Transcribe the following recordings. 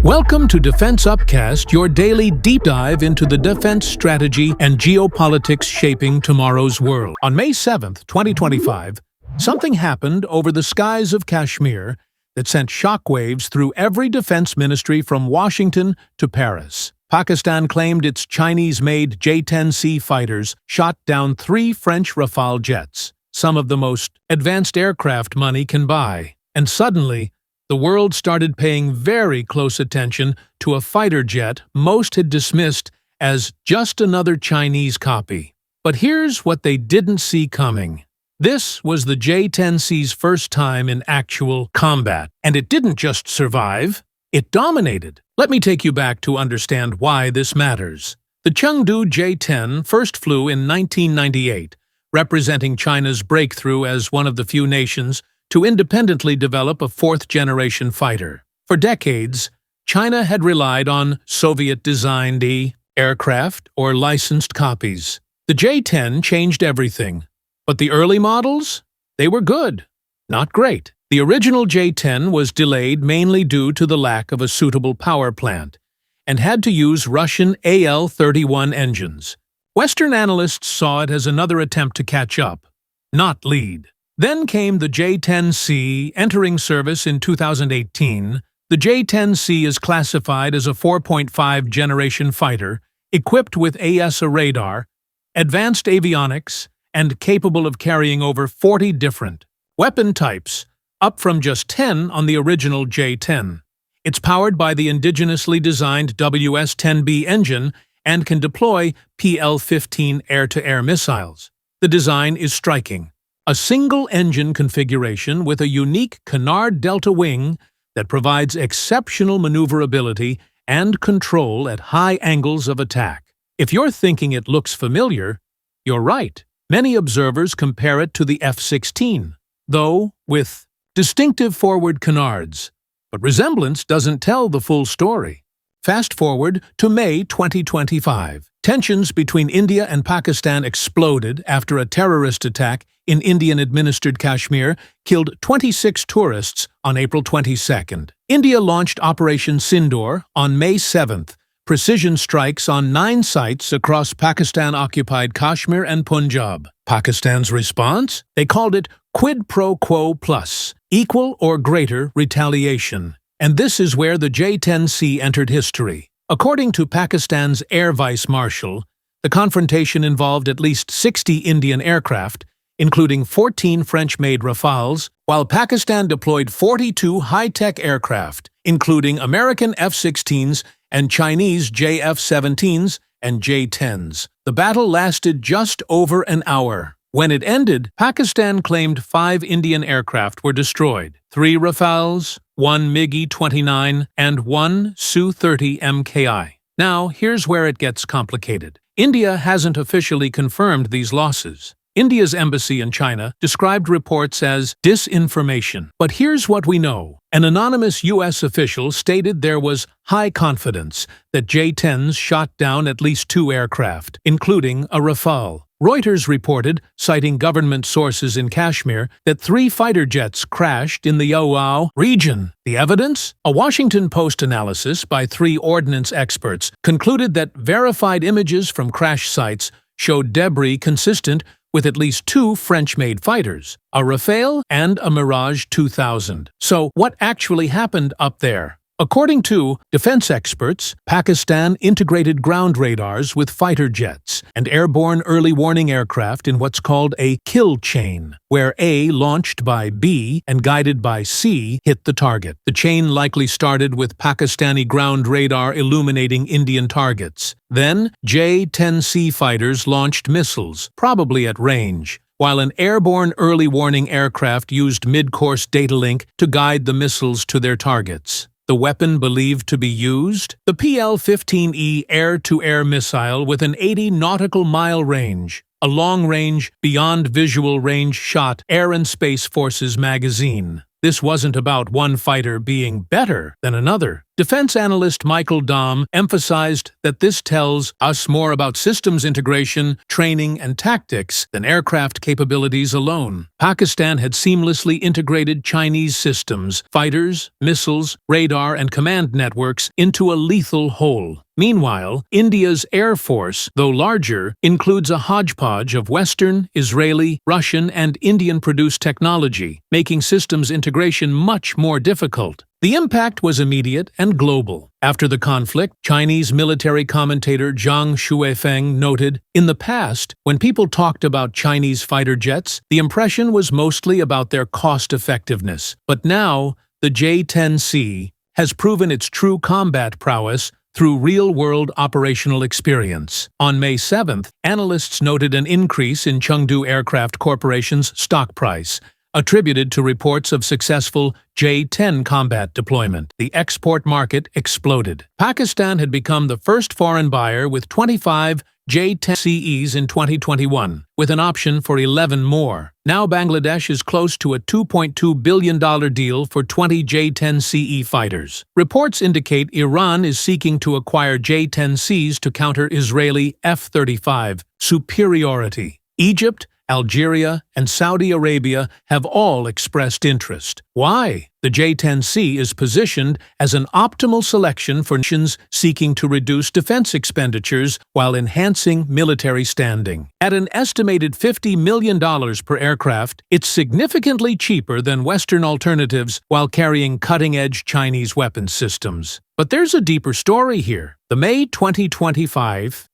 Welcome to Defense Upcast, your daily deep dive into the defense strategy and geopolitics shaping tomorrow's world. On May 7th, 2025, something happened over the skies of Kashmir that sent shockwaves through every defense ministry from Washington to Paris. Pakistan claimed its Chinese-made J-10C fighters shot down 3 French Rafale jets, some of the most advanced aircraft money can buy. And suddenly, the world started paying very close attention to a fighter jet most had dismissed as just another Chinese copy. But here's what they didn't see coming. This was the J-10C's first time in actual combat, and it didn't just survive, it dominated. Let me take you back to understand why this matters. The Chengdu J-10 first flew in 1998, representing China's breakthrough as one of the few nations to independently develop a fourth-generation fighter. For decades, China had relied on Soviet-designed aircraft or licensed copies. The J-10 changed everything. But the early models? They were good, not great. The original J-10 was delayed mainly due to the lack of a suitable power plant and had to use Russian AL-31 engines. Western analysts saw it as another attempt to catch up, not lead. Then came the J-10C, entering service in 2018. The J-10C is classified as a 4.5 generation fighter, equipped with AESA radar, advanced avionics, and capable of carrying over 40 different weapon types, up from just 10 on the original J-10. It's powered by the indigenously designed WS-10B engine and can deploy PL-15 air-to-air missiles. The design is striking. A single-engine configuration with a unique canard delta wing that provides exceptional maneuverability and control at high angles of attack. If you're thinking it looks familiar, you're right. Many observers compare it to the F-16, though with distinctive forward canards. But resemblance doesn't tell the full story. Fast forward to May 2025. Tensions between India and Pakistan exploded after a terrorist attack in Indian-administered Kashmir killed 26 tourists on April 22nd. India launched Operation Sindoor on May 7th, precision strikes on 9 sites across Pakistan-occupied Kashmir and Punjab. Pakistan's response? They called it quid pro quo plus, equal or greater retaliation. And this is where the J-10C entered history. According to Pakistan's Air Vice Marshal, the confrontation involved at least 60 Indian aircraft, including 14 French-made Rafales, while Pakistan deployed 42 high-tech aircraft, including American F-16s and Chinese JF-17s and J-10s. The battle lasted just over an hour. When it ended, Pakistan claimed 5 Indian aircraft were destroyed, 3 Rafales, 1 MiG-29, and 1 Su-30 MKI. Now, here's where it gets complicated. India hasn't officially confirmed these losses. India's embassy in China described reports as disinformation. But here's what we know. An anonymous U.S. official stated there was high confidence that J-10s shot down at least 2 aircraft, including a Rafale. Reuters reported, citing government sources in Kashmir, that 3 fighter jets crashed in the Yawao region. The evidence? A Washington Post analysis by 3 ordnance experts concluded that verified images from crash sites showed debris consistent with at least 2 French-made fighters, a Rafale and a Mirage 2000. So what actually happened up there? According to defense experts, Pakistan integrated ground radars with fighter jets and airborne early warning aircraft in what's called a kill chain, where A, launched by B and guided by C, hit the target. The chain likely started with Pakistani ground radar illuminating Indian targets. Then, J-10C fighters launched missiles, probably at range, while an airborne early warning aircraft used mid-course data link to guide the missiles to their targets. The weapon believed to be used? The PL-15E air-to-air missile with an 80 nautical mile range, a long-range, beyond visual range shot Air and Space Forces magazine. This wasn't about one fighter being better than another. Defense analyst Michael Dahm emphasized that this tells us more about systems integration, training, and tactics than aircraft capabilities alone. Pakistan had seamlessly integrated Chinese systems, fighters, missiles, radar, and command networks into a lethal whole. Meanwhile, India's Air Force, though larger, includes a hodgepodge of Western, Israeli, Russian, and Indian-produced technology, making systems integration much more difficult. The impact was immediate and global. After the conflict, Chinese military commentator Zhang Shuifeng noted, "In the past, when people talked about Chinese fighter jets, the impression was mostly about their cost-effectiveness. But now, the J-10C has proven its true combat prowess through real-world operational experience." On May 7th, analysts noted an increase in Chengdu Aircraft Corporation's stock price, attributed to reports of successful J-10 combat deployment. The export market exploded. Pakistan had become the first foreign buyer with 25 J-10Cs in 2021, with an option for 11 more. Now Bangladesh is close to a $2.2 billion deal for 20 J-10CE fighters. Reports indicate Iran is seeking to acquire J-10Cs to counter Israeli F-35 superiority. Egypt, Algeria, and Saudi Arabia have all expressed interest. Why? The J-10C is positioned as an optimal selection for nations seeking to reduce defense expenditures while enhancing military standing. At an estimated $50 million per aircraft, it's significantly cheaper than Western alternatives while carrying cutting-edge Chinese weapons systems. But there's a deeper story here. The May 2025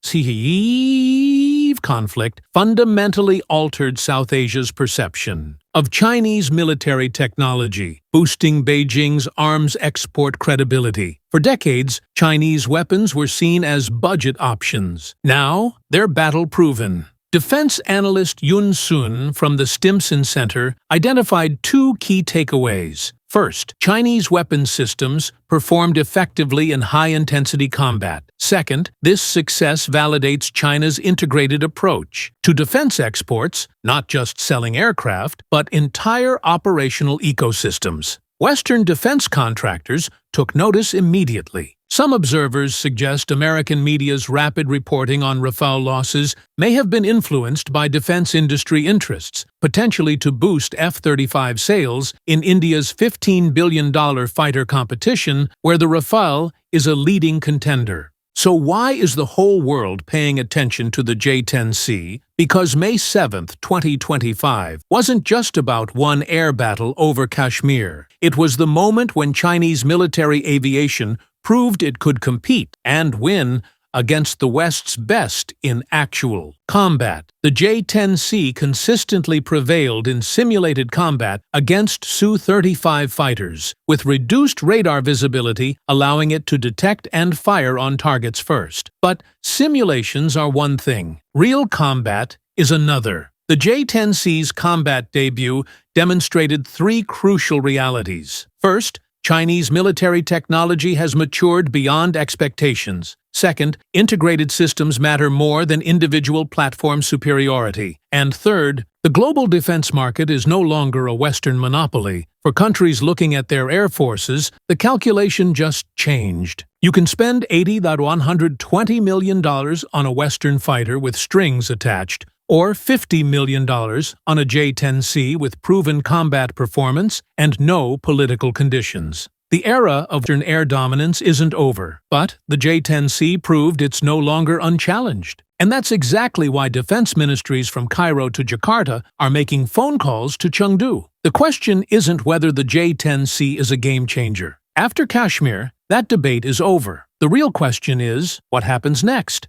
conflict fundamentally altered South Asia's perception of Chinese military technology, boosting Beijing's arms export credibility. For decades, Chinese weapons were seen as budget options. Now, they're battle-proven. Defense analyst Yun Sun from the Stimson Center identified two key takeaways. First, Chinese weapons systems performed effectively in high-intensity combat. Second, this success validates China's integrated approach to defense exports, not just selling aircraft, but entire operational ecosystems. Western defense contractors took notice immediately. Some observers suggest American media's rapid reporting on Rafale losses may have been influenced by defense industry interests, potentially to boost F-35 sales in India's $15 billion fighter competition, where the Rafale is a leading contender. So why is the whole world paying attention to the J-10C? Because May 7, 2025, wasn't just about one air battle over Kashmir. It was the moment when Chinese military aviation proved it could compete and win against the West's best in actual combat. The J-10C consistently prevailed in simulated combat against Su-35 fighters, with reduced radar visibility allowing it to detect and fire on targets first. But simulations are one thing. Real combat is another. The J-10C's combat debut demonstrated three crucial realities. First, Chinese military technology has matured beyond expectations. Second, integrated systems matter more than individual platform superiority. And third, the global defense market is no longer a Western monopoly. For countries looking at their air forces, the calculation just changed. You can spend $80 to $120 million on a Western fighter with strings attached, or $50 million on a J-10C with proven combat performance and no political conditions. The era of Western air dominance isn't over, but the J-10C proved it's no longer unchallenged. And that's exactly why defense ministries from Cairo to Jakarta are making phone calls to Chengdu. The question isn't whether the J-10C is a game-changer. After Kashmir, that debate is over. The real question is, what happens next?